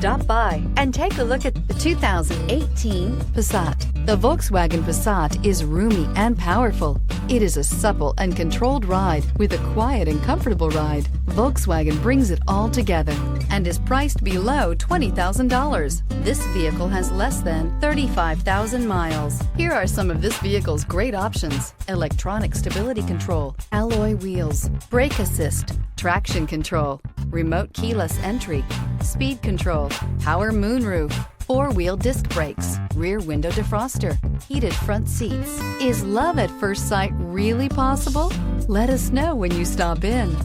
Stop by and take a look at the 2018 Passat. The Volkswagen Passat is roomy and powerful. It is a supple and controlled ride with a quiet and comfortable ride. Volkswagen brings it all together and is priced below $20,000. This vehicle has less than 35,000 miles. Here are some of this vehicle's great options: electronic stability control, alloy wheels, brake assist, traction control, remote keyless entry, speed control, power moonroof, four-wheel disc brakes, rear window defroster, heated front seats. Is love at first sight really possible? Let us know when you stop in.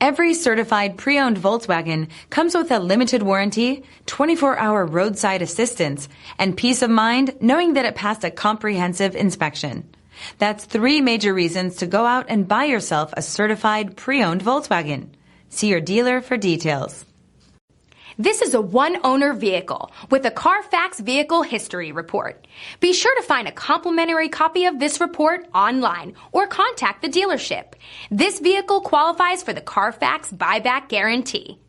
Every certified pre-owned Volkswagen comes with a limited warranty, 24-hour roadside assistance, and peace of mind knowing that it passed a comprehensive inspection. That's 3 major reasons to go out and buy yourself a certified pre-owned Volkswagen. See your dealer for details. This is a one-owner vehicle with a CARFAX Vehicle History Report. Be sure to find a complimentary copy of this report online or contact the dealership. This vehicle qualifies for the CARFAX Buyback Guarantee.